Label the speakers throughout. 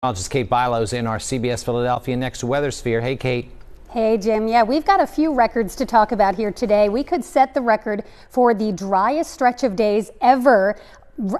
Speaker 1: Meteorologist Kate Bilo's in our CBS Philadelphia Next Weather Sphere. Hey, Kate.
Speaker 2: Hey, Jim. Yeah, we've got a few records to talk about here today. We could set the record for the driest stretch of days ever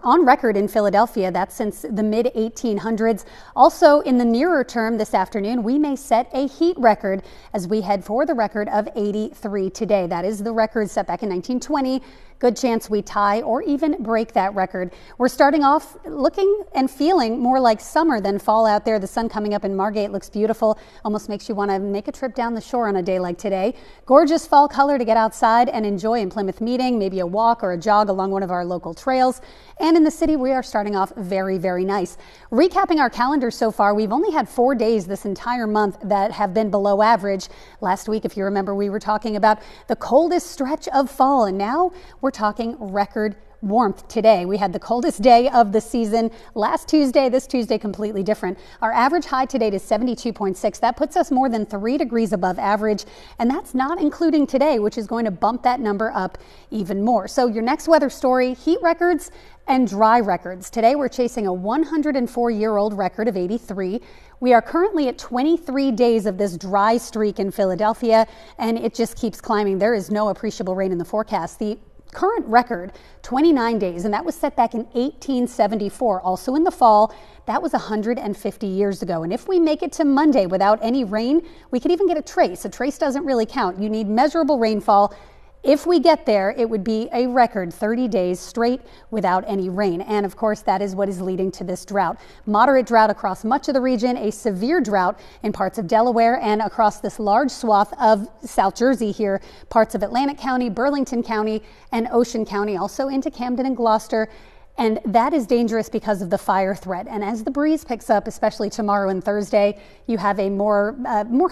Speaker 2: on record in Philadelphia. That's since the mid 1800s. Also, in the nearer term this afternoon, we may set a heat record as we head for the record of 83 today. That is the record set back in 1920. Good chance we tie or even break that record. We're starting off looking and feeling more like summer than fall out there. The sun coming up in Margate looks beautiful. Almost makes you want to make a trip down the shore on a day like today. Gorgeous fall color to get outside and enjoy in Plymouth Meeting, maybe a walk or a jog along one of our local trails. And in the city, we are starting off very, very nice. Recapping our calendar so far, we've only had 4 days this entire month that have been below average. Last week, if you remember, we were talking about the coldest stretch of fall, and now we're talking record warmth today. We had the coldest day of the season last Tuesday. This Tuesday completely different. Our average high today is 72.6. That puts us more than 3 degrees above average, and that's not including today, which is going to bump that number up even more. So your next weather story: heat records and dry records. Today we're chasing a 104-year-old record of 83. We are currently at 23 days of this dry streak in Philadelphia, and it just keeps climbing. There is no appreciable rain in the forecast. The current record, 29 days, and that was set back in 1874, also in the fall. That was 150 years ago. And if we make it to Monday without any rain, we could even get a trace. A trace doesn't really count. You need measurable rainfall. If we get there, it would be a record 30 days straight without any rain. And of course, that is what is leading to this drought. Moderate drought across much of the region, a severe drought in parts of Delaware and across this large swath of South Jersey here, parts of Atlantic County, Burlington County, and Ocean County, also into Camden and Gloucester. And that is dangerous because of the fire threat. And as the breeze picks up, especially tomorrow and Thursday, you have a more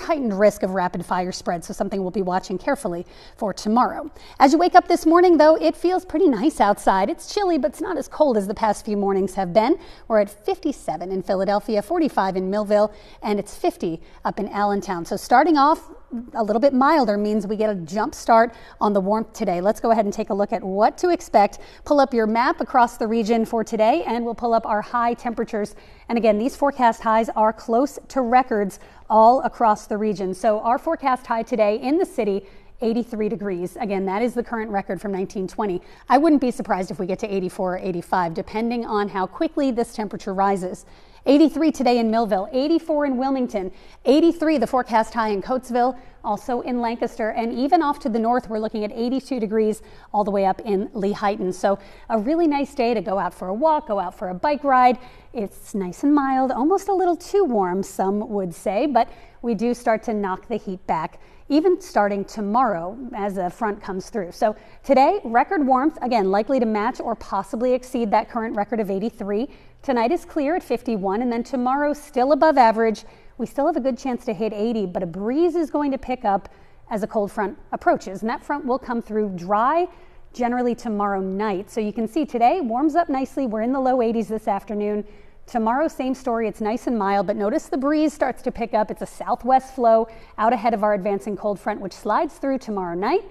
Speaker 2: heightened risk of rapid fire spread. So something we'll be watching carefully for tomorrow. As you wake up this morning, though, it feels pretty nice outside. It's chilly, but it's not as cold as the past few mornings have been. We're at 57 in Philadelphia, 45 in Millville, and it's 50 up in Allentown. So starting off a little bit milder means we get a jump start on the warmth today. Let's go ahead and take a look at what to expect. Pull up your map across the region for today, and we'll pull up our high temperatures. And again, these forecast highs are close to records all across the region. So our forecast high today in the city, 83 degrees. Again, that is the current record from 1920. I wouldn't be surprised if we get to 84 or 85, depending on how quickly this temperature rises. 83 today in Millville, 84 in Wilmington, 83 the forecast high in Coatesville, also in Lancaster, and even off to the north, we're looking at 82 degrees all the way up in Lehighton. So a really nice day to go out for a walk, go out for a bike ride. It's nice and mild, almost a little too warm, some would say, but we do start to knock the heat back, even starting tomorrow as a front comes through. So today, record warmth, again, likely to match or possibly exceed that current record of 83. Tonight is clear at 51, and then tomorrow still above average. We still have a good chance to hit 80, but a breeze is going to pick up as a cold front approaches, and that front will come through dry generally tomorrow night. So you can see today warms up nicely. We're in the low 80s this afternoon. Tomorrow, same story. It's nice and mild, but notice the breeze starts to pick up. It's a southwest flow out ahead of our advancing cold front, which slides through tomorrow night.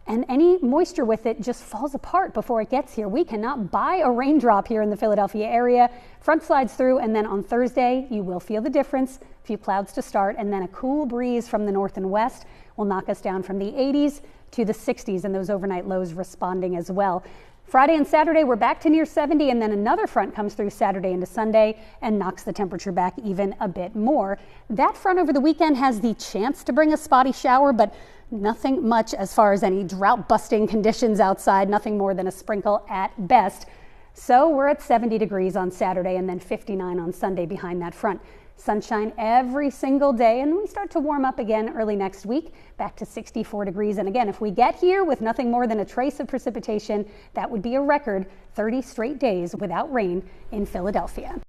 Speaker 2: And any moisture with it just falls apart before it gets here. We cannot buy a raindrop here in the Philadelphia area. Front slides through, and then on Thursday, you will feel the difference. A few clouds to start, and then a cool breeze from the north and west will knock us down from the 80s to the 60s, and those overnight lows responding as well. Friday and Saturday, we're back to near 70, and then another front comes through Saturday into Sunday and knocks the temperature back even a bit more. That front over the weekend has the chance to bring a spotty shower, but nothing much as far as any drought-busting conditions outside, nothing more than a sprinkle at best. So we're at 70 degrees on Saturday and then 59 on Sunday behind that front. Sunshine every single day, and we start to warm up again early next week, back to 64 degrees. And again, if we get here with nothing more than a trace of precipitation, that would be a record 30 straight days without rain in Philadelphia.